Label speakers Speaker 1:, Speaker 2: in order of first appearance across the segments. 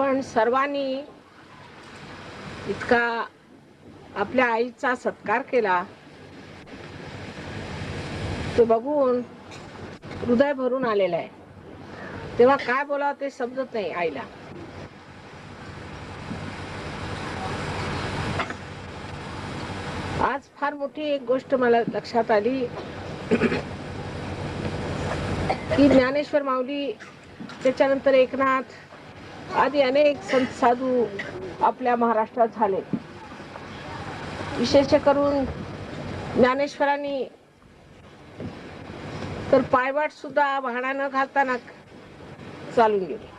Speaker 1: आपण सर्वांनी इतका आपल्या आईचा सत्कार केला ते बघून हृदय भरून आलेलं आहे. तेव्हा काय बोलावं ते समजत नाही आईला. आज फार मोठी एक गोष्ट मला लक्षात आली की ज्ञानेश्वर माऊली, त्याच्यानंतर एकनाथ आदी अनेक संत साधू आपल्या महाराष्ट्रात झाले. विशेष करून ज्ञानेश्वरांनी तर पायवाट सुद्धा वाहना न घालताना चालून गेले.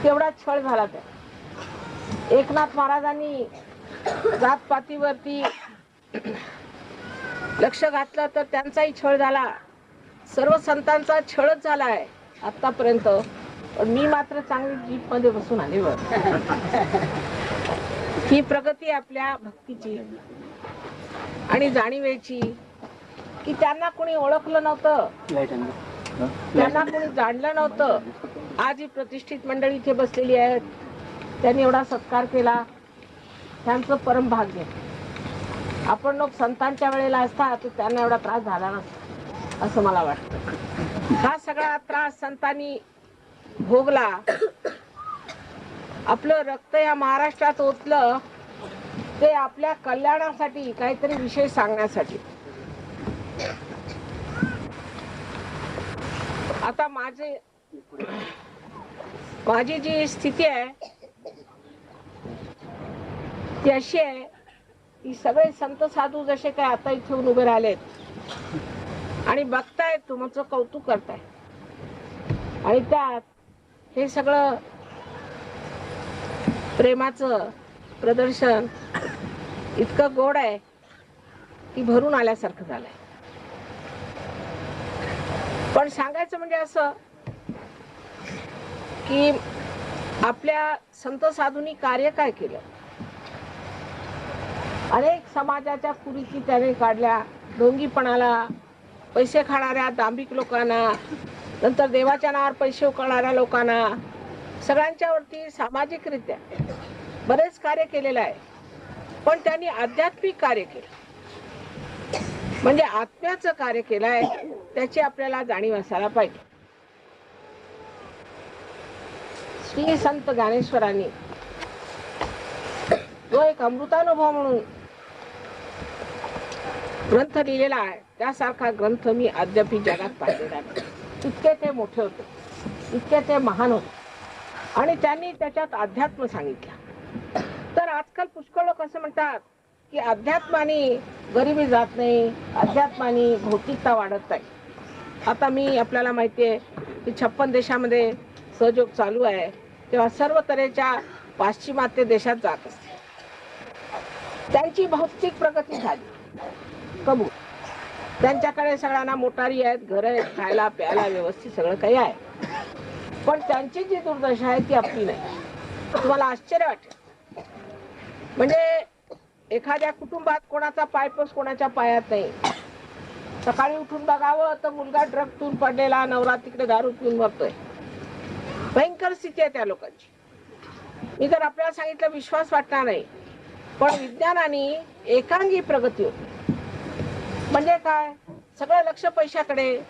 Speaker 1: तेवढा छळ झाला त्या. एकनाथ महाराजांनी जातपातीवरती लक्ष घातलं तर त्यांचाही छळ झाला. सर्व संतांचा छळच झालाय आतापर्यंत. पण मी मात्र चांगली जीप मध्ये बसून आले वर. ही प्रगती आपल्या भक्तीची आणि जाणीवेची की त्यांना कोणी ओळखलं नव्हतं, त्यांना कोणी जाणलं नव्हतं. आज ही प्रतिष्ठित मंडळी इथे बसलेली आहेत. त्यांनी एवढा सत्कार केला, त्यांचं परम भाग्य. आपण लोक संतांच्या वेळेला असता तर त्यांना एवढा त्रास झाला नसता असं मला वाटतं. हा सगळा त्रास संतांनी भोगला. आपलं रक्त या महाराष्ट्रात ओतलं ते आपल्या कल्याणासाठी, काहीतरी विशेष सांगण्यासाठी. आता माझी जी स्थिती आहे ती अशी आहे की सगळे संत साधू जसे काय आता इथे येऊन उभे राहिलेत आणि बघतायत, तुमचं कौतुक करताय आणि त्यात हे सगळं प्रेमाचं प्रदर्शन इतकं गोड आहे की भरून आल्यासारखं झालंय. पण सांगायचं म्हणजे असं की आपल्या संत साधूंनी कार्य काय केलं. अनेक समाजाच्या कुरीती त्याने काढल्या. ढोंगीपणाला, पैसे खाणाऱ्या दांभिक लोकांना, नंतर देवाच्या नावावर पैसे उकळणाऱ्या लोकांना, सगळ्यांच्यावरती सामाजिकरित्या बरेच कार्य केलेलं आहे. पण त्यांनी आध्यात्मिक कार्य केलं, म्हणजे आत्म्याचं कार्य केलंय. त्याची आपल्याला जाणीव असायला पाहिजे. श्री संत ज्ञानेश्वरांनी जो एक अमृतानुभव म्हणून ग्रंथ लिहिलेला आहे, त्यासारखा ग्रंथ मी अद्याप जगात पाहिलेला नाही. इतके ते मोठे होते, इतके ते महान होते आणि त्यांनी त्याच्यात अध्यात्म सांगितलं. तर आजकाल पुष्कळ लोक असं म्हणतात की अध्यात्माने गरिबी जात नाही, अध्यात्माने भौतिकता वाढत नाही. आता मी आपल्याला माहिती आहे की 56 देशामध्ये सहयोग चालू आहे, तेव्हा सर्व तऱ्हेच्या पाश्चिमात्य देशात जात असते. त्यांची भौतिक प्रगती झाली, कबूल. त्यांच्याकडे सगळ्यांना मोटारी आहेत, घर आहेत, खायला प्यायला व्यवस्थित सगळं काही आहे. पण त्यांची जी दुर्दशा आहे ती आपली नाही. तुम्हाला आश्चर्य वाटेल, म्हणजे एखाद्या कुटुंबात कोणाचा पायपोस कोणाच्या पायात नाही. सकाळी उठून बघावं तर मुलगा ड्रग पिऊन पडलेला, नवरा तिकडे दारू पिऊन मरतोय. भयंकर स्थिती आहे त्या लोकांची. मी जर आपल्याला सांगितलं विश्वास वाटणार नाही, पण विज्ञानाने एकांगी प्रगती होती. म्हणजे काय, सगळं लक्ष पैशाकडे,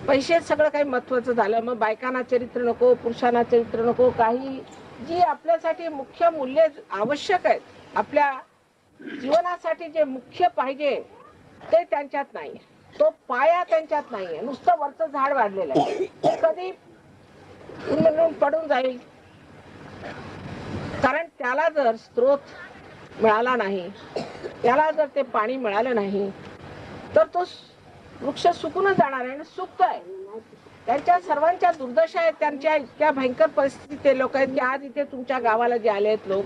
Speaker 1: पैसे सगळं काही महत्वाचं झालं. मग बायकांना चरित्र नको, पुरुषांना चरित्र नको, काही जी आपल्यासाठी मुख्य मूल्य आवश्यक आहेत, आपल्या जीवनासाठी जे मुख्य पाहिजे ते त्यांच्यात नाही. तो पाया त्यांच्यात नाहीये. नुसतं वरचं झाड वाढलेलं आहे, कधी पडून जाईल. कारण त्याला जर स्रोत मिळाला नाही, त्याला जर ते पाणी मिळालं नाही तर तो वृक्ष सुकूनच जाणार आहे. सुकतोय. त्यांच्या सर्वांच्या दुर्दशा आहेत. त्यांच्या इतक्या भयंकर परिस्थिती लोक आहेत की आज इथे तुमच्या गावाला जे आले आहेत लोक,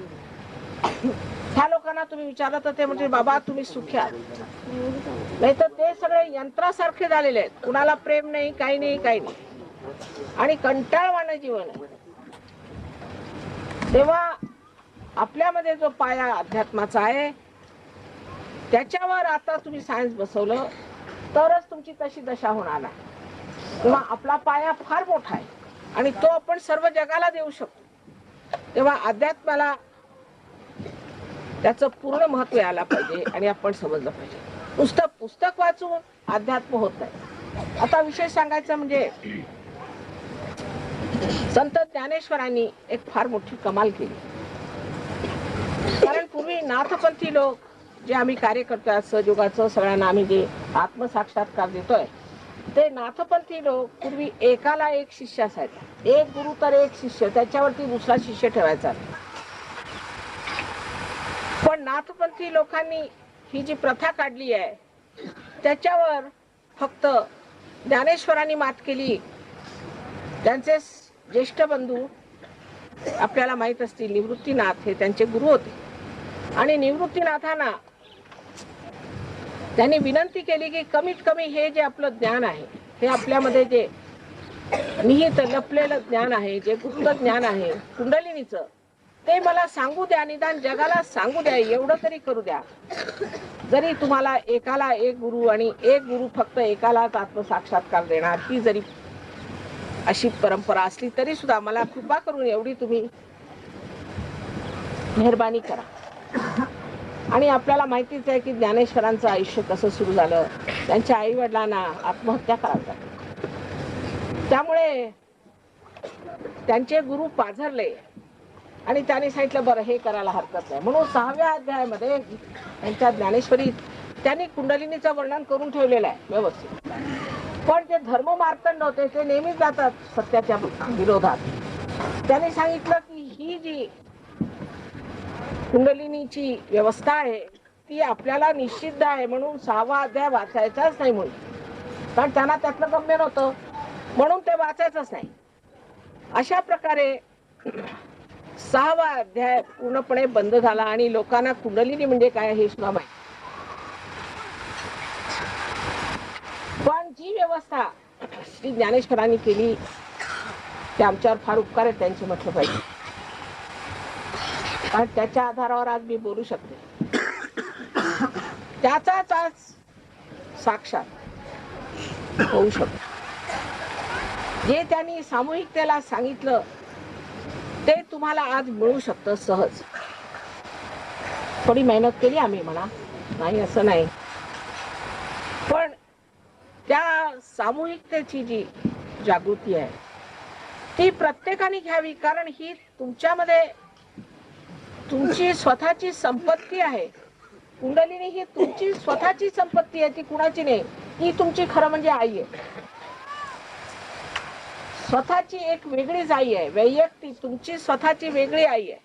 Speaker 1: ह्या लोकांना तुम्ही विचारलं तर ते म्हणजे बाबा तुम्ही सुखी आहात, नाही तर ते सगळे यंत्रासारखे झालेले आहेत. कुणाला प्रेम नाही, काही नाही, काही नाही, आणि कंटाळवाणं जीवन आहे. तेव्हा आपल्यामध्ये जो पाया अध्यात्माचा आहे त्याच्यावर आता तुम्ही सायन्स बसवलं तरच तुमची तशी दशा होणार आहे. तेव्हा आपला पाया फार मोठा आहे आणि तो आपण सर्व जगाला देऊ शकतो. तेव्हा अध्यात्माला त्याचं पूर्ण महत्व यायला पाहिजे आणि आपण समजलं पाहिजे. नुसतं पुस्तक वाचून अध्यात्म होत नाही. आता विशेष सांगायचं म्हणजे संत ज्ञानेश्वरांनी एक फार मोठी कमाल केली. कारण पूर्वी नाथपंथी लोक जे आम्ही कार्य करतोय सहयोगाचं, सगळ्यांना आम्ही जे आत्मसाक्षात्कार देतोय, ते नाथपंथी लोक पूर्वी एकाला एक शिष्य असायचा. एक गुरु तर एक शिष्य, त्याच्यावरती दुसरा शिष्य ठेवायचा. पण नाथपंथी लोकांनी ही जी प्रथा काढली आहे त्याच्यावर फक्त ज्ञानेश्वरांनी मात केली. त्यांचे ज्येष्ठ बंधू आपल्याला माहित असतील, निवृत्तीनाथ हे त्यांचे गुरु होते. आणि निवृत्तीनाथांना त्यांनी विनंती केली की कमीत कमी हे जे आपलं ज्ञान आहे, हे आपल्यामध्ये जे निहित लपलेलं ज्ञान आहे, जे गुप्त ज्ञान आहे कुंडलिनीचं, ते मला सांगू द्या, निदान जगाला सांगू द्या, एवढं तरी करू द्या. जरी तुम्हाला एकाला एक गुरु आणि एक गुरु फक्त एकालाच आत्मसाक्षात्कार देणार, ही जरी अशी परंपरा असली तरी सुद्धा मला कृपा करून एवढी तुम्ही मेहरबानी करा. आणि आपल्याला माहितीच आहे की ज्ञानेश्वरांचं आयुष्य कसं सुरू झालं. त्यांच्या आई वडिलांना आत्महत्या करावी लागली. त्यामुळे त्यांचे गुरु पाझरले आणि त्यांनी सांगितलं बरं हे करायला हरकत नाही. म्हणून 6व्या अध्यायामध्ये त्यांच्या ज्ञानेश्वरीत त्यांनी कुंडलिनीचं वर्णन करून ठेवलेलं आहे व्यवस्थित. पण जे धर्म मार्तंड होते ते नेहमीच जातात सत्याच्या विरोधात. त्यांनी सांगितलं की ही जी कुंडलिनीची व्यवस्था आहे ती आपल्याला निषिद्ध आहे, म्हणून 6वा अध्याय वाचायचाच नाही म्हणून. कारण त्यांना त्यातलं गम्य नव्हतं म्हणून ते वाचायचंच नाही. अशा प्रकारे 6वा अध्याय पूर्णपणे बंद झाला आणि लोकांना कुंडलिनी म्हणजे काय हे सुद्धा माहिती. पण जी व्यवस्था श्री ज्ञानेश्वरांनी केली ते आमच्यावर फार उपकार आहेत त्यांचे म्हटलं पाहिजे. कारण त्याच्या आधारावर आज मी बोलू शकते. त्याचाच आज साक्षात होऊ शकतो. जे त्यांनी सामूहिकतेला सांगितलं ते तुम्हाला आज मिळू शकतं सहज. थोडी मेहनत केली आम्ही म्हणा, नाही असं नाही, पण त्या सामूहिकतेची जी जागृती आहे ती प्रत्येकाने घ्यावी. कारण ही तुमच्यामध्ये तुमची स्वतःची संपत्ती आहे. कुंडलिनी ही तुमची स्वतःची संपत्ती आहे, ती कुणाची नाही. ही तुमची खरं म्हणजे आई आहे. स्वतःची एक वेगळीच आई आहे, वैयक्तिक तुमची स्वतःची वेगळी आई आहे.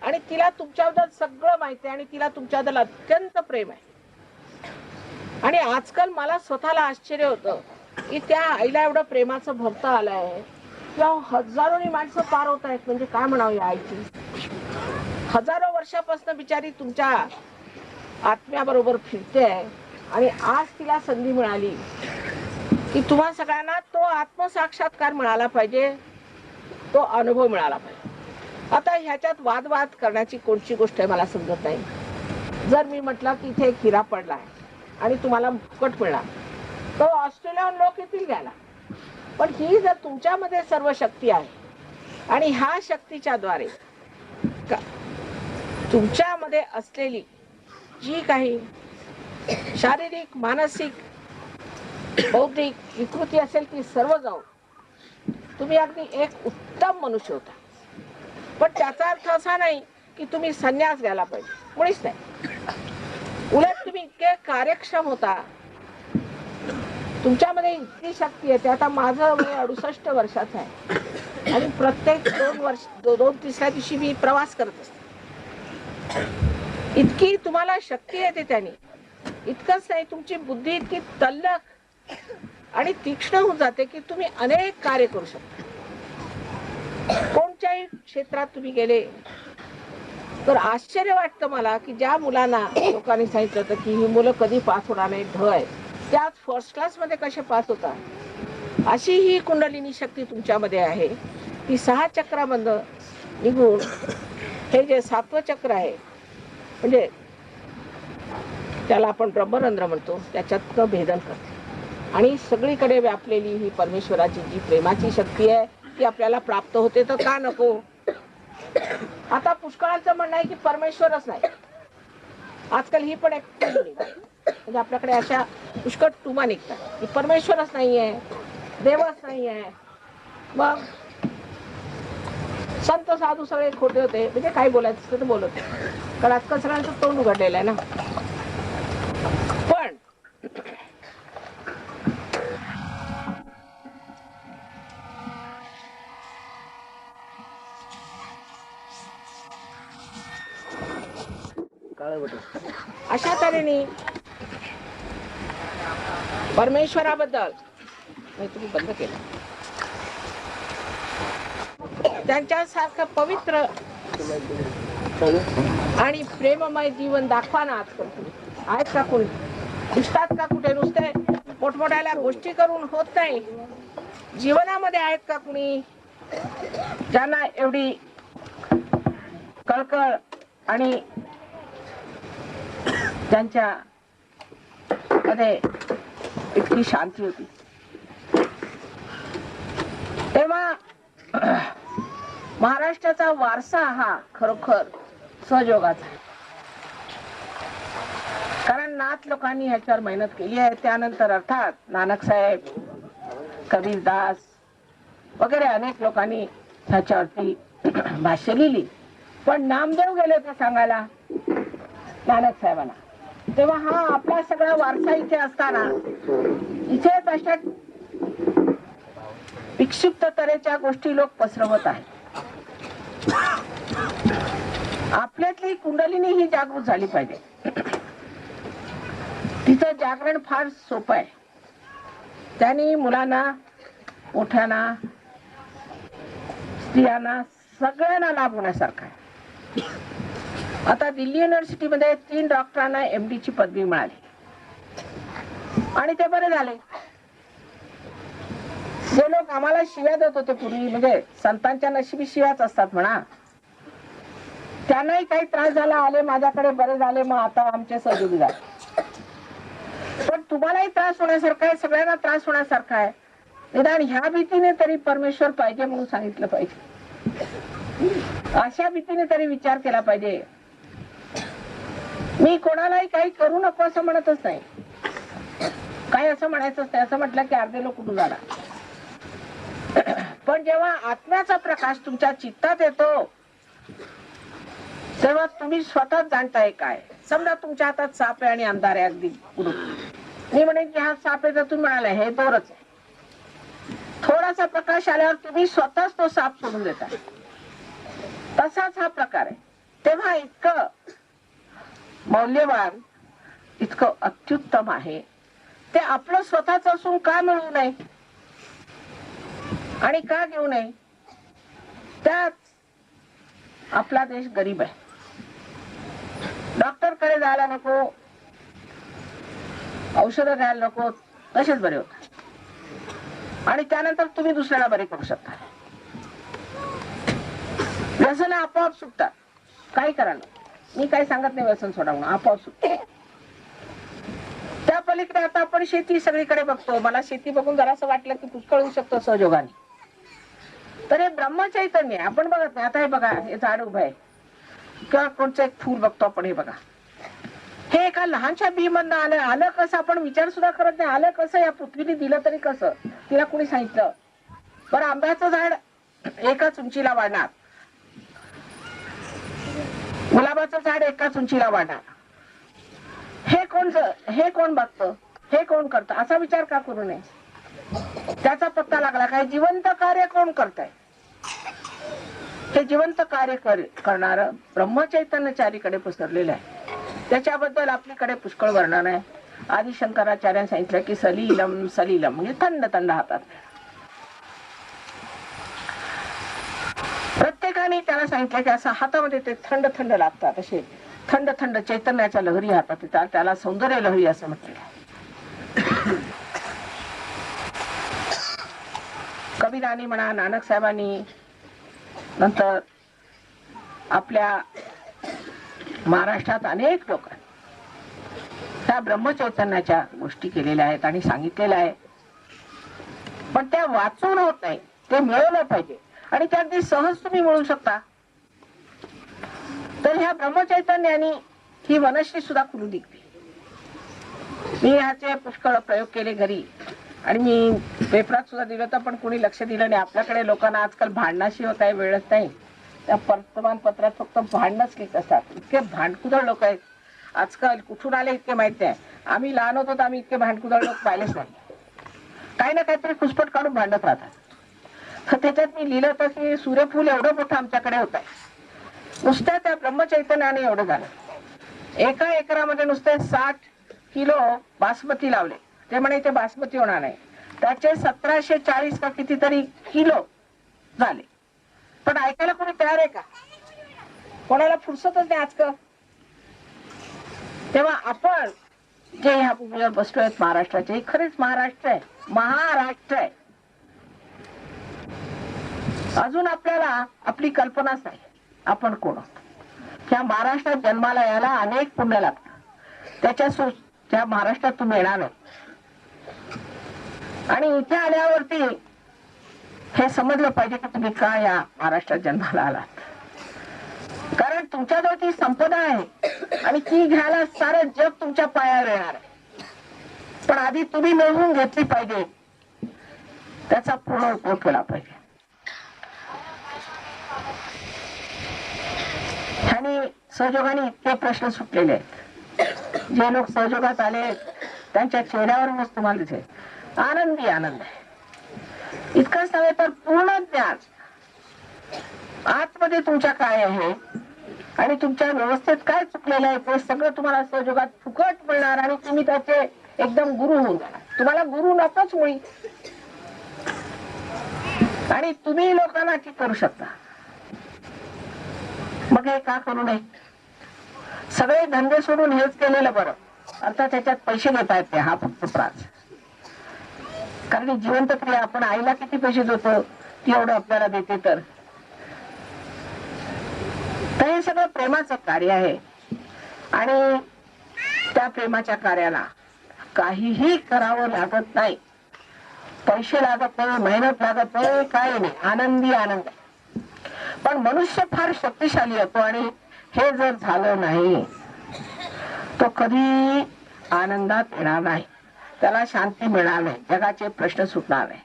Speaker 1: आणि तिला तुमच्याबद्दल सगळं माहिती आहे आणि तिला तुमच्याबद्दल अत्यंत प्रेम आहे. आणि आजकाल मला स्वतःला आश्चर्य होतं की त्या आईला एवढं प्रेमाचं भरतं आलं आहे किंवा हजारोनी माणसं पार होत आहेत. म्हणजे काय म्हणावं या आईची. हजारो वर्षापासून बिचारी तुमच्या आत्म्याबरोबर फिरते आहे आणि आज तिला संधी मिळाली की तुम्हा सगळ्यांना तो आत्मसाक्षात्कार मिळाला पाहिजे, तो अनुभव मिळाला पाहिजे. आता ह्याच्यात वादवाद करण्याची कोणती गोष्ट आहे मला समजत नाही. जर मी म्हटलं की इथे एक हिरा पडला आहे आणि तुम्हाला फुकट मिळणार तर ऑस्ट्रेलियाहून लोक येतील घ्यायला. पण ही जर तुमच्यामध्ये सर्व शक्ती आहे आणि ह्या शक्तीच्या द्वारे तुमच्यामध्ये असलेली जी काही शारीरिक, मानसिक, बौद्धिक विकृती असेल ती सर्व जाऊन तुम्ही अगदी एक उत्तम मनुष्य होता. पण त्याचा अर्थ असा नाही की तुम्ही संन्यास घ्यायला पाहिजे, मुळीच नाही. उलट तुम्ही इतके कार्यक्षम होता, तुमच्यामध्ये इतकी शक्ती आहे. आता माझं वय 68 वर्षाचं आहे आणि प्रत्येक 2-3 दिवशी मी प्रवास करत असते. इतकी तुम्हाला शक्ती येते त्याने. इतकंच नाही, तुमची बुद्धी इतकी तल्लख आणि तीक्ष्ण होऊन जाते की तुम्ही अनेक कार्य करू शकता. कोणत्याही क्षेत्रात तुम्ही गेले तर आश्चर्य वाटतं मला की ज्या मुलांना लोकांनी सांगितलं होतं की ही मुलं कधी पास होणार नाही, ढ आहे, त्यात फर्स्ट क्लास मध्ये कसे पास होतात. अशी ही कुंडलिनी शक्ती तुमच्यामध्ये आहे. ती 6 चक्रामधून निघून हे जे 7वं चक्र आहे, म्हणजे त्याला आपण ब्रह्मरंध्र म्हणतो, त्याच्यात भेदन करते आणि सगळीकडे व्यापलेली ही परमेश्वराची जी प्रेमाची शक्ती आहे ती आपल्याला प्राप्त होते. तर का नको. आता पुष्कळांचं म्हणणं आहे की परमेश्वरच नाही. आजकाल ही पण एक म्हणजे आपल्याकडे अशा पुष्कळ टुमा निघतात की परमेश्वरच नाहीये, देवच नाहीये. मग संत साधू सगळे खोटे होते, म्हणजे काय बोलायचं ते बोलत होते, कारण आजकाल सगळ्यांचं तोंड उघडलेलं आहे ना. पण अशा तऱ्हेने परमेश्वराबद्दल तुम्ही बंद केलं, त्यांच्यासारखं पवित्र आणि प्रेममय जीवन दाखवा ना. आजकाल आहेत का कोणी? दिसतात का कुठे? नुसते मोठमोठ्याला गोष्टी करून होत नाही. जीवनामध्ये आहेत का कुणी ज्यांना एवढी कळकळ आणि त्यांच्या मध्ये इतकी शांती होती? तेव्हा महाराष्ट्राचा वारसा हा खरोखर सहयोगाचा आहे, कारण नाथ लोकांनी ह्याच्यावर मेहनत केली आहे. त्यानंतर अर्थात नानकसाहेब, कबीरदास वगैरे अनेक लोकांनी ह्याच्यावरती भाष्य लिहिली. पण नामदेव गेले होते सांगायला नानकसाहेबांना. तेव्हा हा आपला सगळा वारसा इथे असताना इथेच अशा विक्षिप्त तऱ्हेच्या गोष्टी लोक पसरवत आहेत. आपल्यातली कुंडलिनी ही जागृत झाली पाहिजे. तिचं जागरण फार सोपं आहे. त्यांनी मुलांना, मोठ्यांना, स्त्रियांना सगळ्यांना लाभ होण्यासारखा आहे. आता दिल्ली युनिव्हर्सिटीमध्ये 3 डॉक्टरांना MD ची पदवी मिळाली आणि ते बरे झाले. जे लोक आम्हाला शिव्या देत होते पूर्वी, म्हणजे संतांच्या नशिबी शिव्याच असतात म्हणा, त्यांनाही काही त्रास झाला, आले माझ्याकडे, बरे झाले, मग आता आमचे सहयोगी झाले. पण तुम्हालाही त्रास होण्यासारखा आहे, सगळ्यांना त्रास होण्यासारखा आहे. निदान ह्या भीतीने तरी परमेश्वर पाहिजे म्हणून सांगितलं पाहिजे. अशा भीतीने तरी विचार केला पाहिजे. मी कोणालाही काही करू नको असं म्हणतच नाही, काय असं म्हणायचंच नाही. असं म्हटलं की अर्धे लोक कुठून जाणार. पण जेव्हा आत्म्याचा प्रकाश तुमच्या चित्तात येतो तेव्हा तुम्ही स्वतःच जाणताय. काय समजा तुमच्या हातात साप आहे आणि अंधार आहे अगदी उडून, मी म्हणेन की हा साप आहे तर तुम्ही म्हणाले हे दोरच आहे. थोडासा प्रकाश आल्यावर तुम्ही स्वतःच तो साप सोडून देताय. तसाच हा प्रकार आहे. तेव्हा इतकं मौल्यवान, इतकं अत्युत्तम आहे ते आपलं स्वतःच असून का मिळू नये आणि का घेऊ नये. त्यात आपला देश गरीब आहे. डॉक्टर कडे जायला नको, औषधं घ्यायला नको, तसेच बरे होतात आणि त्यानंतर तुम्ही दुसऱ्याला बरे करू शकता. व्यसन आपोआप सुटतात. काही करा ना, मी काही सांगत नाही व्यसन सोडा म्हणून, आपोआप सुटतात. त्या पलीकडे आता आपण शेती सगळीकडे बघतो. मला शेती बघून जरासं वाटलं की पुष्कळ होऊ शकतो सहयोगाने. तर हे ब्रह्मचैतन्य आहे, आपण बघत नाही. आता हे बघा, हे झाड उभं आहे किंवा कोणतं एक फूल बघतो आपण, हे बघा, हे एका लहानशा बी मधनं आलं. आलं कसं आपण विचार सुद्धा करत नाही. आलं कसं, या पृथ्वीने दिलं तरी कसं, तिला कोणी सांगितलं. बरं, आंब्याचं झाड एकाच उंचीला वाढणार, गुलाबाचं झाड एकाच उंचीला वाढणार. हे कोण बघतं, हे कोण करतं, असा विचार का करू नये. त्याचा पत्ता लागला काय, जिवंत कार्य कोण करताय. हे जिवंत कार्य करणार ब्रह्मचैतन्य चारीकडे पसरलेलं आहे. त्याच्याबद्दल आपल्याकडे पुष्कळ वर्णन आहे. आदि शंकराचार्यांनी सांगितलं की सलीलम सलीलम म्हणजे थंड थंड हातात. प्रत्येकाने त्याला सांगितलं की असं हातामध्ये ते थंड थंड लागतात, असे थंड थंड चैतन्याच्या लहरी हातात येतात. त्याला सौंदर्य लहरी असं म्हटलेलं आहे. कबीरानी म्हणा, नानक साहेबांनी, नंतर आपल्या महाराष्ट्रात अनेक लोक त्या ब्रह्मचैतन्याच्या गोष्टी केलेल्या आहेत आणि सांगितलेल्या आहे. पण त्या वाचून होत नाही, ते मिळवलं पाहिजे आणि त्या अगदी सहज तुम्ही मिळू शकता. तर ह्या ब्रह्मचैतन्याने ही वनश्री सुद्धा खुलू दिली. मी ह्याचे पुष्कळ प्रयोग केले घरी आणि मी पेपरात सुद्धा दिलं तर पण कोणी लक्ष दिलं नाही. आपल्याकडे लोकांना आजकाल भांडणाशिवाय काही वेळच नाही. त्या वर्तमानपत्रात फक्त भांडणच लिहित असतात. इतके भांडकुदळ लोक आहेत आजकाल. कुठून आले इतके माहित नाही. आम्ही लहान होतो तर आम्ही इतके भांडकुदळ लोक पाहिलेच नाही. काही ना काहीतरी खुसपट काढून भांडत राहतात. तर त्याच्यात मी लिहिलं होतं की सूर्यफूल एवढं मोठं आमच्याकडे होत आहे. नुसत्या त्या ब्रह्मचैतन्याने एवढं झालं. एका एकरामध्ये नुसते 60 किलो बासमती लावले. ते म्हणे ते बासमती होणार नाही. त्याचे 1740 का कितीतरी किलो झाले. पण ऐकायला कोणी तयार आहे का? कोणाला फुरसतच नाही आजकाल. तेव्हा आपण जे ह्या भूमीवर बसलोय महाराष्ट्राचे, हे खरेच महाराष्ट्र आहे. महाराष्ट्र आहे. अजून आपल्याला आपली कल्पनाच नाही आपण कोण. त्या महाराष्ट्रात जन्माला यायला अनेक पुण्य लागतात. त्या महाराष्ट्रात तुम्ही येणार नाही. आणि इथे आल्यावरती हे समजलं पाहिजे की तुम्ही का या महाराष्ट्रात जन्माला आलात. कारण तुमच्याजवळ ती संपदा आहे आणि ती घ्यायला सारं जग तुमच्या पायावर येणार आहे. पण आधी तुम्ही मिळवून घेतली पाहिजे. त्याचा पूर्ण उपयोग केला पाहिजे. आणि सहयोगाने इतके प्रश्न सुटलेले आहेत. जे लोक सहयोगात आले त्यांच्या चेहऱ्यावरूनच तुम्हाला दिसेल आनंदी आनंद आहे. इतकंच नव्हे तर पूर्ण ज्ञान आतमध्ये तुमच्या काय आहे आणि तुमच्या व्यवस्थेत काय चुकलेलं आहे ते सगळं तुम्हाला सहयोगात फुकट मिळणार आणि तुम्ही त्याचे एकदम गुरु होऊन जाणार. तुम्हाला गुरु नकोच मुळी. आणि तुम्ही लोकांना की करू शकता. मग हे का करू नये? सगळे धंदे सोडून हेच केलेलं बरं. अर्थात त्याच्यात पैसे घेता येत हा फक्त त्रास. कारण जिवंत क्रिया आपण आईला किती पैसे देतो ती एवढं आपल्याला देते. तर हे सगळं प्रेमाचं कार्य आहे. आणि त्या प्रेमाच्या कार्याला काहीही करावं लागत नाही. पैसे लागत नाही, मेहनत लागत नाही, काही नाही. आनंदी आनंद. पण मनुष्य फार शक्तिशाली होतो आणि हे जर झालं नाही तो कधी आनंदात येणार नाही. त्याला शांती मिळणार नाही. जगाचे प्रश्न सुटणार नाही.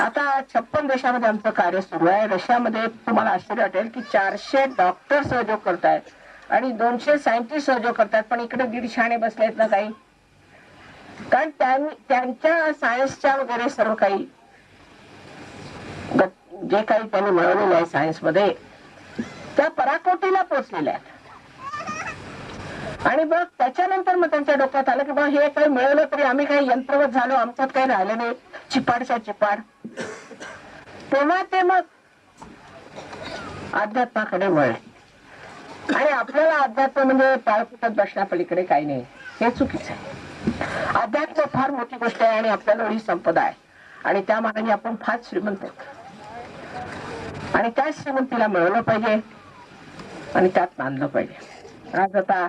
Speaker 1: आता 56 देशामध्ये आमचं कार्य सुरू आहे. रशियामध्ये तुम्हाला आश्चर्य वाटेल की 400 डॉक्टर सहयोग करतायत आणि 200 सायंटिस्ट सहयोग करतात. पण इकडे 150 बसलेत ना काही. कारण त्यांच्या सायन्सच्या वगैरे सर्व काही जे काही त्यांनी मिळवलेलं आहे सायन्स मध्ये त्या पराकोटीला पोहोचलेल्या आहेत. आणि बघ त्याच्यानंतर मग त्यांच्या डोक्यात आलं की बा हे काही मिळवलं तरी आम्ही काही यंत्रवत झालो, आमच्यात काही राहिलं नाही, चिपाडच्या चिपाड. तेव्हा ते मग अध्यात्माकडे वळले. आणि आपल्याला अध्यात्म म्हणजे पाळपुटात बसण्यापलीकडे काही नाही, हे चुकीचं आहे. अध्यात्म फार मोठी गोष्ट आहे आणि आपल्याला ही संपदा आहे आणि त्या मानाने आपण फार श्रीमंत आहोत आणि त्या श्रीमंतीला मिळवलं पाहिजे आणि त्यात नांदलं पाहिजे. आज आता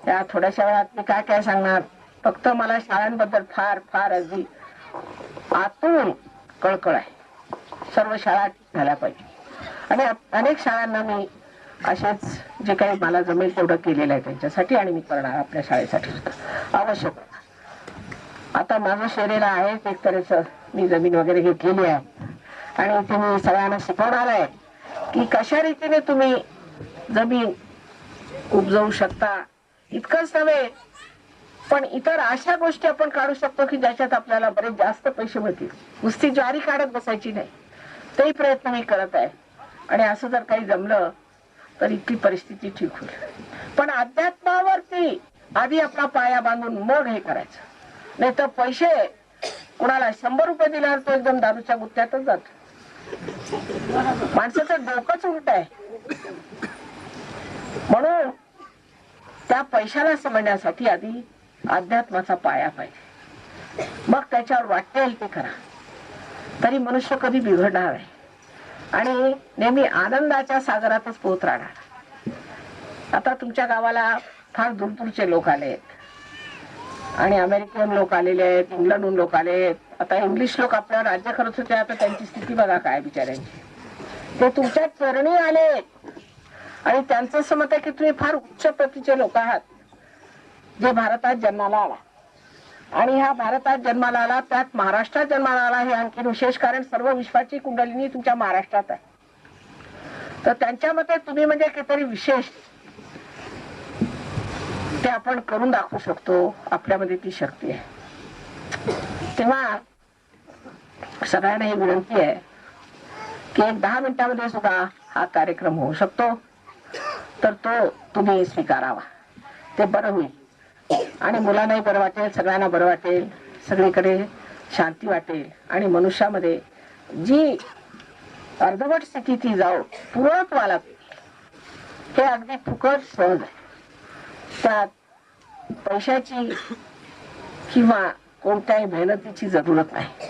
Speaker 1: त्या थोड्याशा वेळात मी काय काय सांगणार. फक्त मला शाळांबद्दल फार फार अगदी आतून कळकळ आहे. सर्व शाळा झाल्या पाहिजे आणि अनेक शाळांना मी असेच जे काही मला जमेल तेवढं केलेलं आहे त्यांच्यासाठी आणि मी करणार आपल्या शाळेसाठी सुद्धा आवश्यक. आता माझं शरीर आहे एक तऱ्हेचं मी जमीन वगैरे घेतलेली आहे आणि इथे मी सगळ्यांना शिकवणार आहे की कशा रीतीने तुम्ही जमीन उपजवू शकता. इतकंच नव्हे पण इतर अशा गोष्टी आपण काढू शकतो की ज्याच्यात आपल्याला बरेच जास्त पैसे मिळतील. नुसती ज्वारी काढत बसायची नाही. तेही प्रयत्न मी करत आहे आणि असं जर काही जमलं तर इतकी परिस्थिती ठीक होईल. पण अध्यात्मावरती आधी आपला पाया बांधून मग हे करायचं. नाही तर पैसे कुणाला 100 रुपये दिल्यावर तो एकदम दारूच्या गुत्त्यातच जातो. माणसाचं डोकंच उलट आहे. म्हणून त्या पैशाला समजण्यासाठी आधी अध्यात्माचा पाया पाहिजे. मग त्याच्यावर वाटेल ते करा तरी मनुष्य कधी बिघडणार आहे आणि नेहमी आनंदाच्या सागरातच पोहत राहणार. आता तुमच्या गावाला फार दूरदूरचे लोक आले आहेत आणि अमेरिकन लोक आलेले आहेत, इंग्लंडहून लोक आले आहेत. आता इंग्लिश लोक आपल्यावर राज्य करत होते. आता त्यांची स्थिती बघा काय बिचाऱ्यांची. ते तुमच्या चरणी आले आणि त्यांचं असं मत आहे की तुम्ही फार उच्च प्रतीचे लोक आहात जे भारतात जन्माला आला. आणि ह्या भारतात जन्माला आला, त्यात महाराष्ट्रात जन्माला आला हे आणखी विशेष, कारण सर्व विश्वाची कुंडलिनी तुमच्या महाराष्ट्रात आहे. तर त्यांच्या मते तुम्ही म्हणजे काहीतरी विशेष ते आपण करून दाखवू शकतो, आपल्यामध्ये ती शक्ती आहे. तेव्हा सगळ्यांना ही विनंती आहे की एक 10 मिनिटांमध्ये सुद्धा हा कार्यक्रम होऊ शकतो, तर तो तुम्ही स्वीकारावा. ते बरं होईल आणि मुलांनाही बरं वाटेल, सगळ्यांना बरं वाटेल, सगळीकडे शांती वाटेल आणि मनुष्यामध्ये जी अर्धवट स्थिती ती जाऊ पूर्णत्वाला हे अगदी फुकट सहज आहे. त्यात पैशाची किंवा कोणत्याही मेहनतीची जरूरत नाही.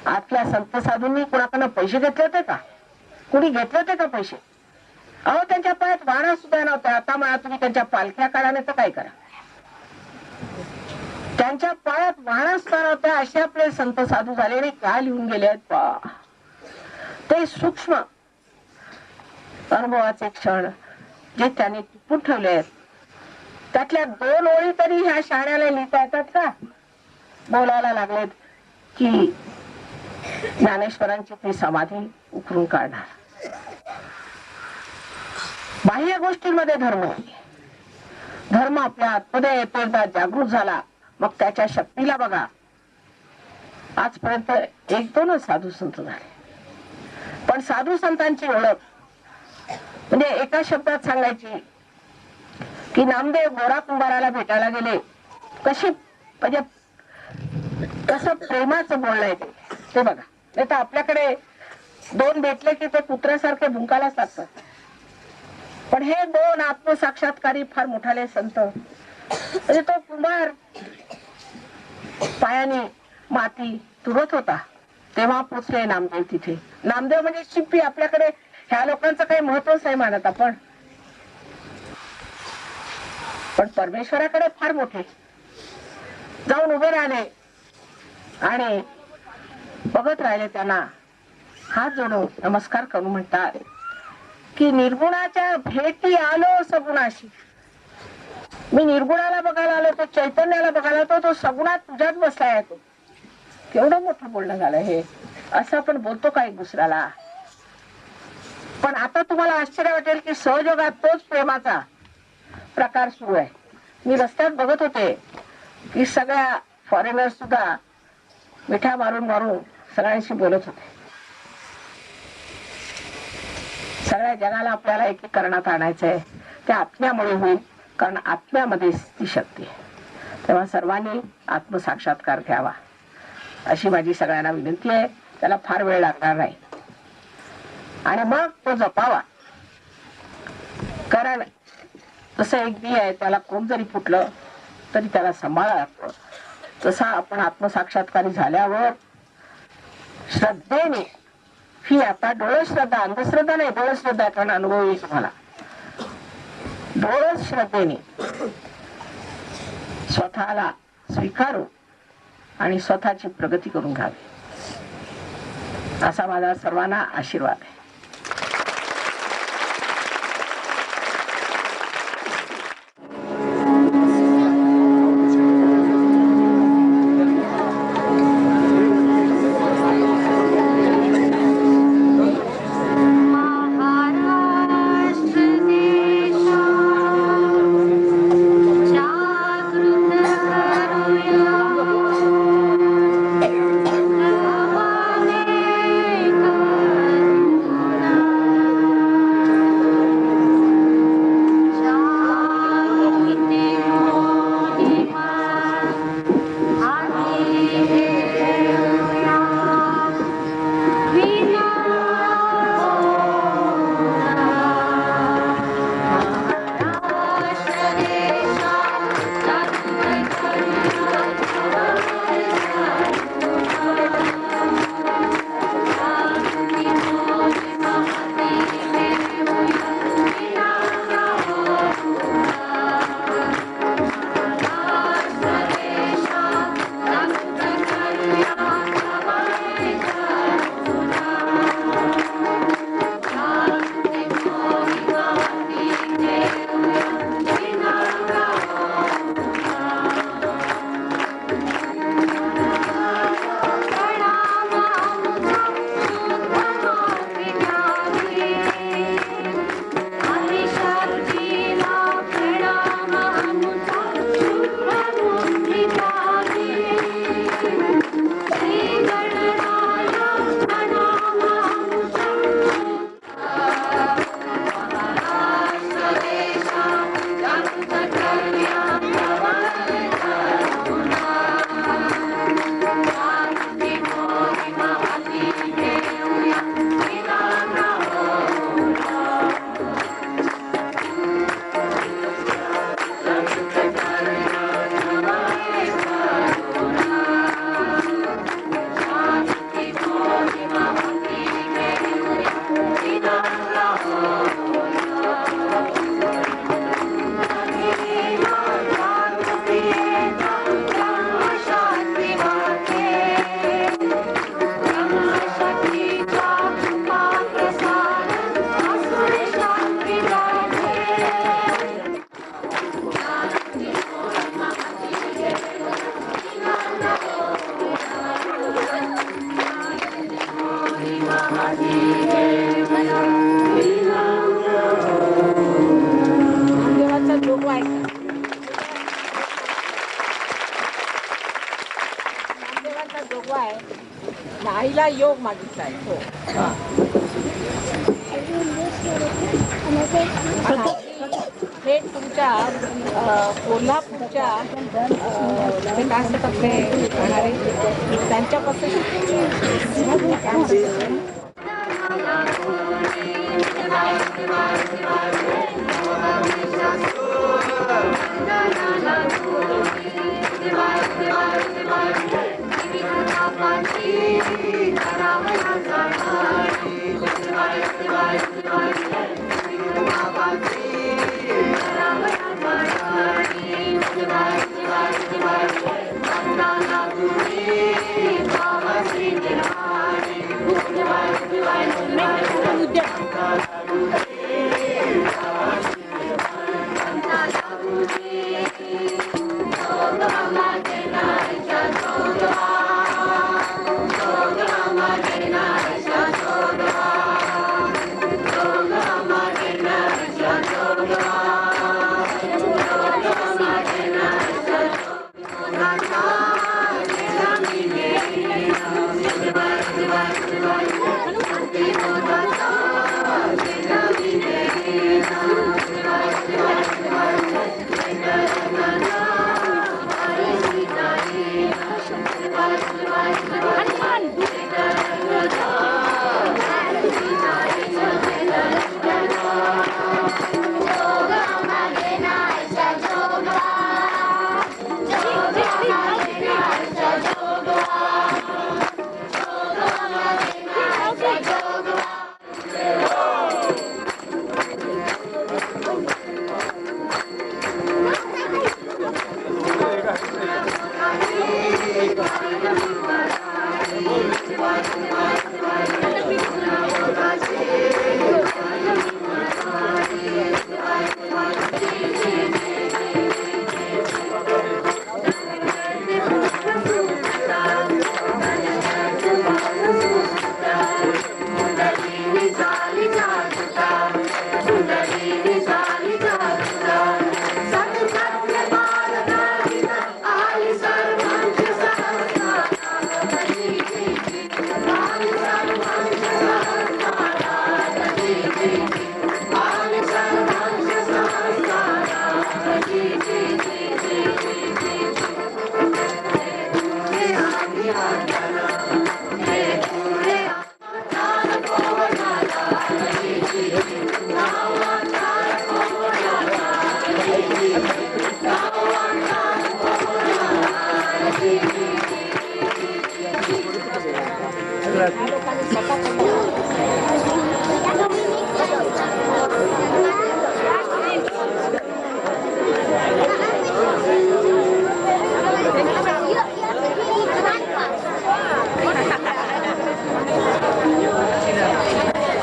Speaker 1: आपल्या संत साधूंनी कोणाकडनं पैसे घेतले होते का? कुणी घेतले होते का पैसे? अहो, त्यांच्या पायात वाणा सुद्धा नव्हत्या. आता म्हणा तुम्ही त्यांच्या पालख्या काढा नाही तर काय करा, त्यांच्या पायात वाणा सुद्धा नव्हत्या. असे आपले संत साधू झाले आणि काय लिहून गेले आहेत पा. ते सूक्ष्म अनुभवाचे क्षण जे त्यांनी टिपून ठेवले आहेत, त्यातल्या 2 ओळी तरी ह्या शाळेला लिहिता येतात का? बोलायला लागलेत की ज्ञानेश्वरांची ती समाधी उकरून काढणार. बाह्य गोष्टींमध्ये धर्म नाही. धर्म आपल्या आतमध्ये एकदा जागृत झाला मग त्याच्या शक्तीला बघा. आजपर्यंत 1-2 साधू संत झाले, पण साधू संतांची ओळख म्हणजे एका शब्दात सांगायची की नामदेव गोरा कुंभाराला भेटायला गेले, कशी म्हणजे कसं प्रेमाचं बोलणं आहे ते बघा. नाही तर आपल्याकडे 2 भेटले की ते कुत्र्यासारखे भुंकायला लागतात, पण हे 2 आत्मसाक्षात्कारी फार मोठाले संत. म्हणजे तो कुंभार पायाने माती तुरत होता तेव्हा पोचले नामदेव तिथे. नामदेव म्हणजे शिंपी. आपल्याकडे ह्या लोकांचं काही महत्वच नाही मानत आपण, पण परमेश्वराकडे फार मोठे. जाऊन उभे राहिले आणि बघत राहिले, त्यांना हात जोडून नमस्कार करून म्हणतात की निर्गुणाच्या भेटी आलो सगुणाशी. मी निर्गुणाला बघायला आलो, तो चैतन्याला बघायला आलो, तो सगुणात तुझ्यात बसलाय. तो केवढं मोठं बोलणं झालं हे. असं आपण बोलतो का एक दुसऱ्याला? पण आता तुम्हाला आश्चर्य वाटेल की सहजोगात तोच प्रेमाचा प्रकार सुरू आहे. मी रस्त्यात बघत होते की सगळ्या फॉरेनर सुद्धा मिठ्या मारून मारून सगळ्यांशी बोलत होते. सगळ्या जगाला आपल्याला एकीकरणात आणायचंय. ते आत्म्यामुळे होईल, कारण आत्म्यामध्ये ती शक्ती आहे. तेव्हा सर्वांनी आत्मसाक्षात्कार घ्यावा अशी माझी सगळ्यांना विनंती आहे. त्याला फार वेळ लागणार नाही आणि मग तो जपावा. कारण तसं एक बी आहे, त्याला कोण जरी फुटलं तरी त्याला सांभाळा लागतं. तसा आपण आत्मसाक्षात्कारी झाल्यावर श्रद्धेने, ही आता डोळस श्रद्धा, अंधश्रद्धा नाही, डोळस श्रद्धा, कारण अनुभव येईल तुम्हाला. डोळस श्रद्धेने स्वतःला स्वीकारू आणि स्वतःची प्रगती करून घ्यावी असा माझा सर्वांना आशीर्वाद आहे. करायचा जोगवा आहे. नाहीला योग मागितलाय. हो. हे तुमच्या कोल्हापूरच्या ते काय असतात आपले राहणारे त्यांच्यापासून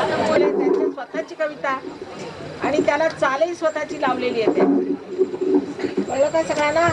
Speaker 1: स्वतःची कविता आणि त्याला चालही स्वतःची लावलेली आहे. कळलं का सगळ्यांना?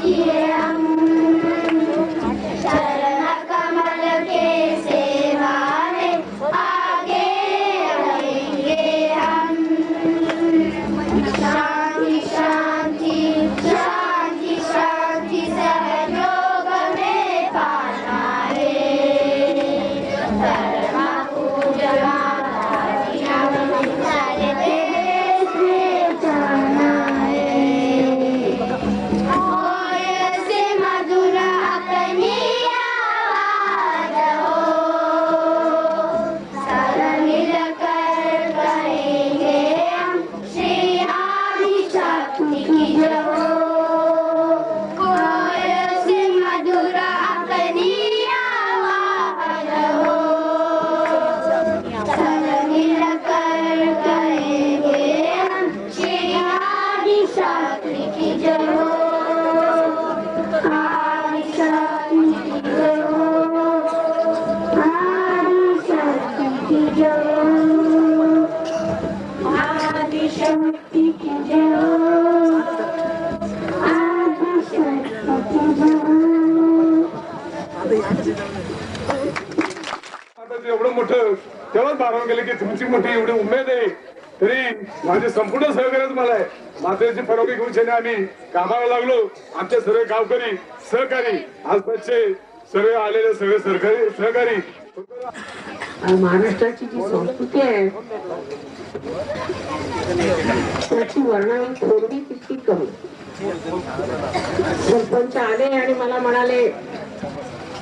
Speaker 2: किए हम शरण कमल के सेवा में आगे रहेंगे हम। शांति शांति शांति शांति सहयोग में पाना है। धर्म पूजना सारे देश में जाना है। ओय से मधुर अपनी आवाज हो, सब मिलकर कहेंगे हम श्री आदि शक्ति की जय हो। ओय से मधुर अपनी आवाज हो, सब मिलकर कहेंगे हम श्री आदि शक्ति की जय हो। आदि शक्ति की जय हो, आदि शक्ति की जय हो, आदि शक्ति की जय हो, आदि शक्ति की जय हो।
Speaker 3: आता ते एवढं मोठं तेव्हाच बारावं गेले की तुमची मोठी एवढी उमेद आहे, तरी माझे संपूर्ण सहकार्य तुम्हाला आहे. मातेची फरोगी घेऊन आम्ही कामाला लागलो. आमचे सर्व गावकरी सहकारी आसपासचे सर्व आलेले सगळे सरकारी सहकारी
Speaker 1: महाराष्ट्राची जी संस्कृती आहे त्याची वर्णन थोडी तितकी कमी. सरपंच आले आणि मला म्हणाले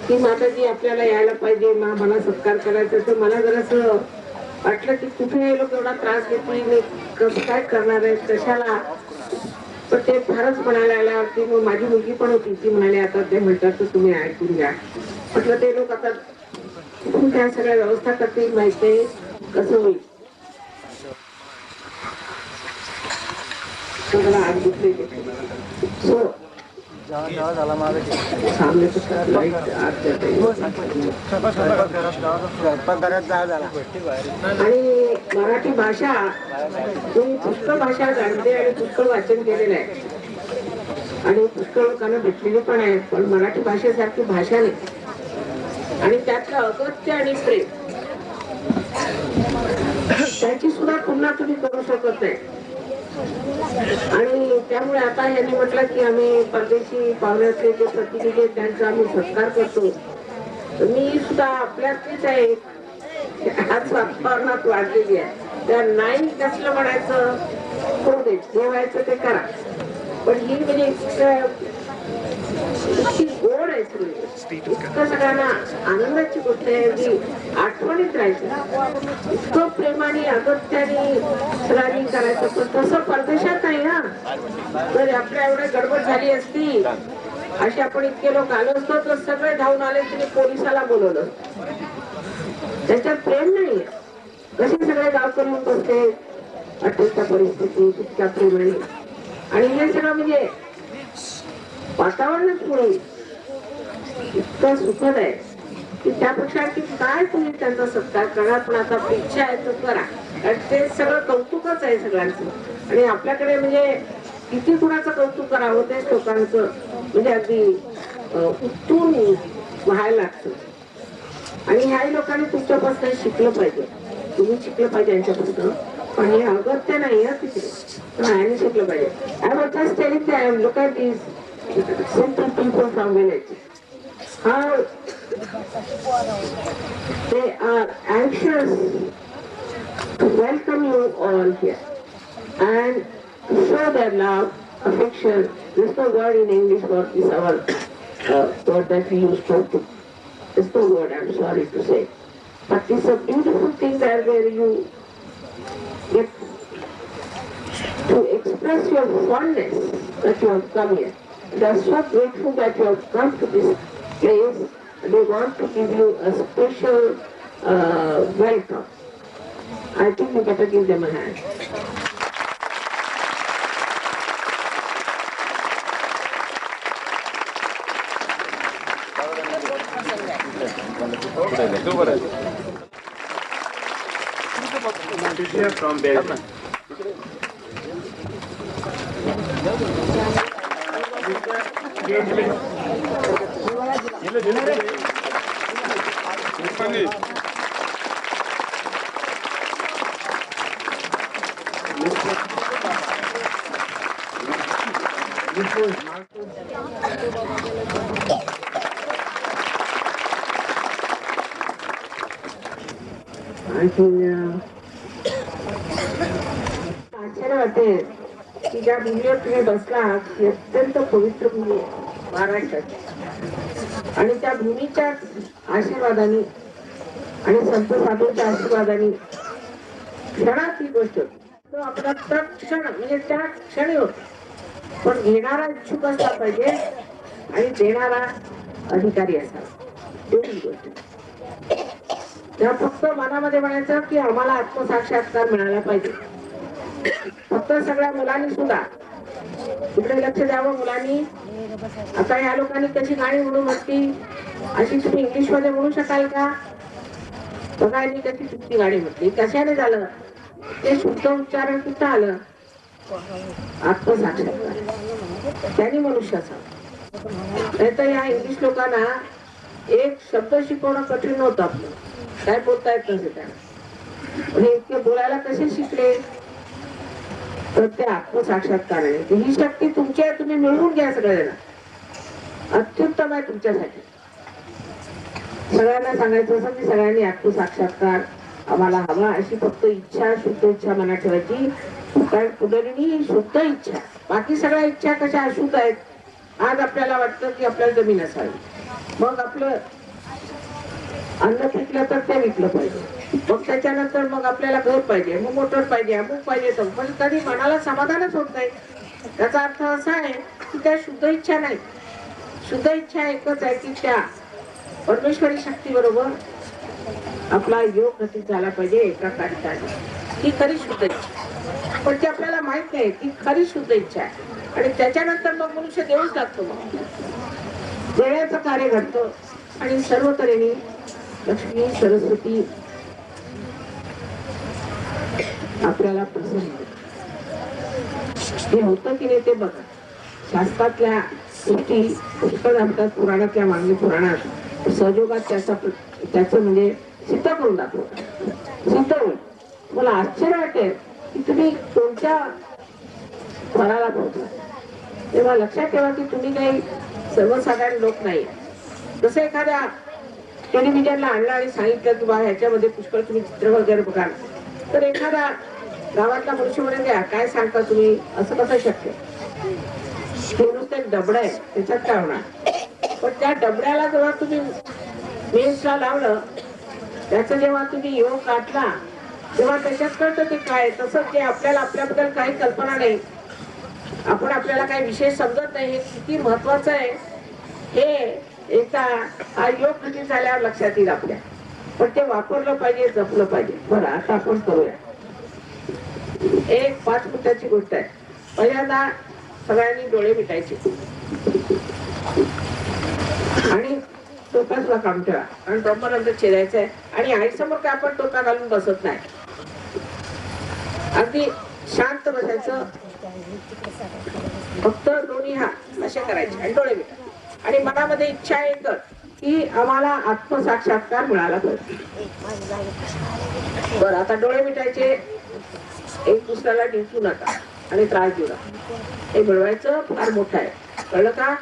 Speaker 1: की माताजी आपल्याला यायला पाहिजे, मला सत्कार करायचा. तर मला जरासं वाटलं की कुठे हे लोक एवढा त्रास घेतली, मी कसं काय करणार आहे, कशाला. पण ते फारच म्हणायला आल्यावरती मग माझी मुलगी पण होती, ती म्हणाली आता ते म्हणतात तर तुम्ही ऐकून घ्या. म्हटलं ते लोक आता कुठून त्या सगळ्या व्यवस्था करतील माहिती कसं होईल. मला आग दुखली सामने आणि मराठी भाषा मी पुष्कळ भाषा जाणते आणि पुष्कळ वाचन केलेलं आहे आणि पुष्कळ लोकांना भेटलेली पण आहे. पण मराठी भाषेसारखी भाषा नाही आणि त्यातलं अगत्य आणि प्रेम त्याची सुद्धा तुलना तुम्ही करू शकत नाही. आणि त्यामुळे आता यांनी म्हटलं की आम्ही परदेशी पाहुण्यातले जे प्रतिनिधी आहेत त्यांचा आम्ही सत्कार करतो. मी सुद्धा आपल्यातलीच आहे, आज वातावरणात वाढलेली आहे. त्या नाही कसलं म्हणायचं करू दे, जे व्हायचं ते करा. पण ही म्हणजे इतकी गोड आहे सगळी, इतकं सगळ्यांना आनंदाची गोष्ट आहे जी आठवणीत राहायची. इतकं प्रेमाने अगत्याने सगळ्यांनी करायचं. पण तसं परदेशात नाही ना. जर आपल्या एवढी गडबड झाली असती, असे आपण इतके लोक आलो असतो तर सगळे धावून आले तिने पोलिसाला बोलवलं. त्याच्यात प्रेम नाही. कसे सगळे गावकरी बसते अटकच्या परिस्थिती इतक्या प्रेमाने. आणि हे सगळं म्हणजे वातावरणच पुढे इतकं सुखद आहे की त्यापेक्षा की काय तुम्ही त्यांचा सत्कार करा. पण आता इच्छा आहे तर करा, कारण ते सगळं कौतुकच आहे सगळ्यांचं. आणि आपल्याकडे म्हणजे किती कुणाचं कौतुक करावं तेच लोकांचं म्हणजे अगदी उत्तून व्हायला लागतं. आणि ह्याही लोकांनी तुमच्यापासून शिकलं पाहिजे, तुम्ही शिकलं पाहिजे यांच्यापासून. पण हे अगत्य नाही आहे तिथे, ह्याने शिकलं पाहिजे. I was just telling them, look at this simple people from village, how they are anxious to welcome you all here and to show their love, affection. There's no word in English for this our word that we use to. There's no word, I'm sorry to say. But it's a beautiful thing that where you get to express your fondness that you have come here. They are so grateful that you have come to this place. They want to give you a special welcome. I think you better give them a hand.
Speaker 3: from there.
Speaker 1: आश्चर्य वाटेल की ज्या भूमीवर तुम्ही बसला ती अत्यंत पवित्र भूमी आहे महाराष्ट्राची. आणि त्या भूमीच्या आशीर्वादाने आणि संत साधूच्या आशीर्वादाने क्षणात ही गोष्ट होती. तो आपला तत्क्षण म्हणजे त्या क्षणी होत. पण घेणारा इच्छुक असला पाहिजे आणि देणारा अधिकारी असावा एवढी गोष्ट. त्या फक्त मनामध्ये म्हणायचं की आम्हाला आत्मसाक्षात्कार मिळाला पाहिजे. फक्त सगळ्या मुलांनी सुद्धा तिकडे लक्ष द्यावं. मुलांनी आता या लोकांनी कशी गाणी म्हणून म्हटली अशी तुम्ही इंग्लिश मध्ये म्हणू शकाल का? बघा यांनी कशी चुकी गाणी म्हटली. कशाने झालं ते शुद्ध उच्चारण कुठं आलं? आत्मसाक्षात्कार त्यांनी मनुष्याचा. नाही तर या इंग्लिश लोकांना एक शब्द शिकवणं कठीण होतं. आपलं काय बोलता येत नसे त्यांना. पण इतके बोलायला कसे शिकले? तर ते आत्मसाक्षात्काराने. ही शक्ती तुमची आहे. तुम्ही मिळवून घ्या सगळ्यांना. अत्युत्तम आहे तुमच्यासाठी. सगळ्यांना सांगायचं असं की सगळ्यांनी आत्मसाक्षात्कार आम्हाला हवा अशी फक्त इच्छा शुद्ध इच्छा मनात ठेवायची. कारण पुढारीनी शुद्ध इच्छा. बाकी सगळ्या इच्छा कशा अशुद्ध आहेत. आज आपल्याला वाटतं की आपल्याला जमीन असावी. मग आपलं अन्न पिकलं तर ते विकलं पाहिजे. मग त्याच्यानंतर मग आपल्याला घर पाहिजे, मग मोटर पाहिजे, अमुक पाहिजे. तर पण कधी मनाला समाधानच होत नाही. त्याचा अर्थ असा आहे की त्या शुद्ध इच्छा नाही. शुद्ध इच्छा एकच आहे की त्या परमेश्वरी शक्ती बरोबर आपला योग गती झाला पाहिजे एका कार्याने. ही खरी शुद्ध इच्छा. पण ती आपल्याला माहित नाही ती खरी शुद्ध इच्छा आहे. आणि त्याच्यानंतर मग मनुष्य देऊच लागतो. मग देण्याचं कार्य घडतं आणि सर्व तऱ्हेने लक्ष्मी सरस्वती आपल्याला प्रसन्न हे होतं की नाही ते बघा. शास्त्रातल्या गोष्टी पुष्कळ असतात. पुराणातल्या मागणी पुराणात सहयोगात त्याचं म्हणजे सिद्ध करून दाखवतात. सिद्ध होईल. मला आश्चर्य वाटेल की तुम्ही कोणत्या फळाला पोहोचला. तेव्हा लक्षात ठेवा की तुम्ही काही सर्वसाधारण लोक नाही. जसं एखाद्या टेलिव्हिजनला आणलं आणि सांगितलं की बा ह्याच्यामध्ये पुष्कळ तुम्ही चित्र वगैरे बघा. तर एखादा गावातला मनुष्य म्हणेल द्या काय सांगता तुम्ही असं कसं शक्य. ते नुसतं एक डबडं आहे त्याच्यात काय होणार. पण त्या डबड्याला जेव्हा तुम्ही मेन्सला लावलं त्याचा जेव्हा तुम्ही योग काढला तेव्हा त्याच्यात कळतं ते काय. तसंच जे आपल्याला आपल्याबद्दल काही कल्पना नाही. आपण आपल्याला काही विशेष समजत नाही. हे किती महत्वाचं आहे हे एकदा हा योग गती झाल्यावर लक्षात येईल आपल्या. पण ते वापरलं पाहिजे जपलं पाहिजे. बरं आता आपण करूया. एक 5 मिनिटाची गोष्ट आहे. पहिल्यांदा सगळ्यांनी डोळे मिटायचे आणि टोप्यासला काम ठेवा. आणि ब्रह्मानंद छेदायचं आहे. आणि आईसमोर काय आपण टोप्या घालून बसत नाही. अगदी शांत बसायचं. फक्त दोन्ही हात असे करायचे आणि डोळे मिटा. आणि मनामध्ये इच्छा एकच की आम्हाला आत्मसाक्षात्कार मिळाला पाहिजे. बरं आता डोळे मिटायचे. एक दुसऱ्याला डिंचू नका आणि त्रास देऊ नका. हे मिळवायचं फार मोठं आहे. कळलं का?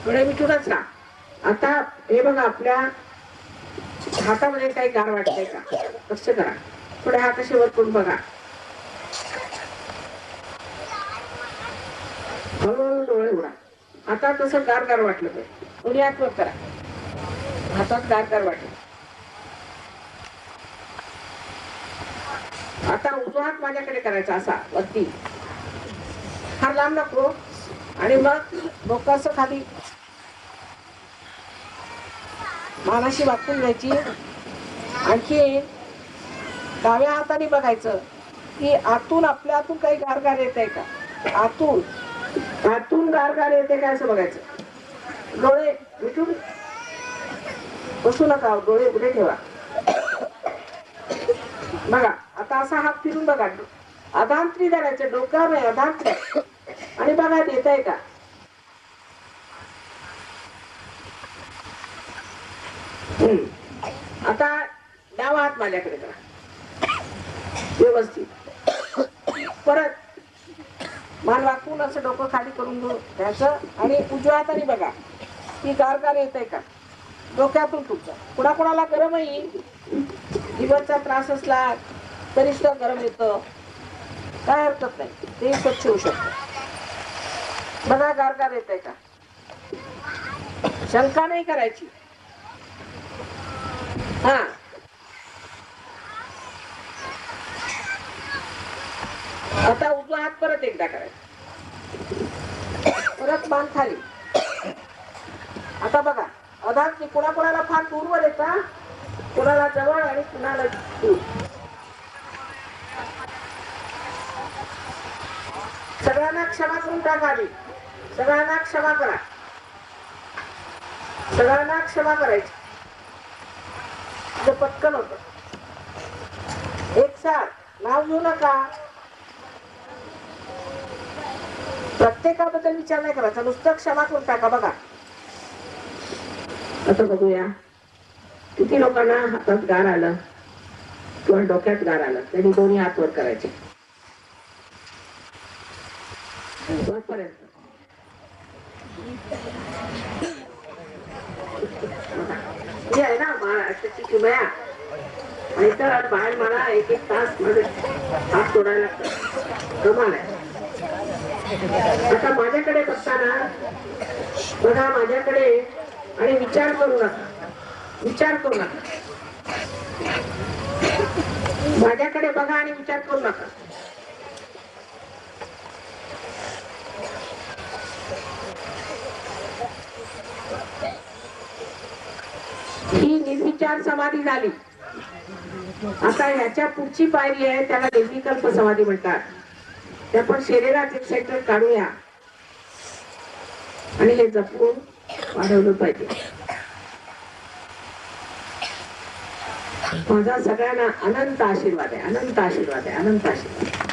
Speaker 1: डोळे मिटूनच का. आता हे बघा आपल्या हातामध्ये काही गार वाटतंय का? लक्ष करा. थोडे हात असे वर करून बघा. हळूहळू डोळे उघडा. आता तसं गार वाटलं पाहिजे. दोन्ही हात वर करा. हातात गार वाटलं. आता उजवा हात माझ्याकडे करायचा असा वरती, फार लांब नको. आणि मग डोकं असं खाली मानाशी वाकून घ्यायची. आणखी डाव्या हाताने बघायचं की आतून आपल्या आतून काही गारगार येत आहे का. आतून गारगार येते काय असं बघायचं. डोळे मिटून बसू नका. डोळे उघडे ठेवा. बघा आता असा हात फिरून बघा. अधांत्री धरायचं. डोक्यावर नाही, अधांत्री. आणि बघा येत आहे का. आता डावा हात माझ्याकडे करा व्यवस्थित. परत मान वाकून असं डोकं खाली करून घ्यायचं. आणि उजव्या हाताने बघा की गारगार येत आहे का डोक्यातून तुमचं. कुणाकुणाला गरम येईल, लिव्हरचा त्रास असला तरी सुद्धा गरम येतं, काय हरकत नाही, ते स्वच्छ होऊ शकतं. बघा गारगार येत आहे का. शंका नाही करायची. हा आता उजवा हात परत एकदा करायचा. परत मान खाली. आता बघा अधात कुणाला फार दूरवर येता, कुणाला जवळ आणि कुणाला दूर. सगळ्यांना क्षमा करून टाका. आधी सगळ्यांना क्षमा करा. सगळ्यांना क्षमा करायची. पटकन होत. एक साथ नाव घेऊ नका. प्रत्येकाबद्दल विचार नाही करायचा. नुसतं क्षमा करून टाका. बघा आता बघूया किती लोकांना हातात गार आलं किंवा डोक्यात गार आलं. त्यांनी दोन्ही हात वर करायचे वरपर्यंत. ही आहे ना महाराष्ट्राची किमया. आणि तर बाहेर मला एक तास मध्ये हात सोडायला लागतात. कमाल आहे. आता माझ्याकडे बघताना बघा माझ्याकडे आणि विचार करू नका. विचार करू नका. माझ्याकडे बघा आणि विचार करू नका. ही निर्विचार समाधी झाली. आता ह्याच्या पुढची पायरी आहे, त्याला निर्विकल्प समाधी म्हणतात. ते आपण शरीरात एक सेंटर काढूया आणि हे जपून वाढवलं पाहिजे. माझा सगळ्यांना अनंत आशीर्वाद आहे. अनंत आशीर्वाद आहे. अनंत आशीर्वाद.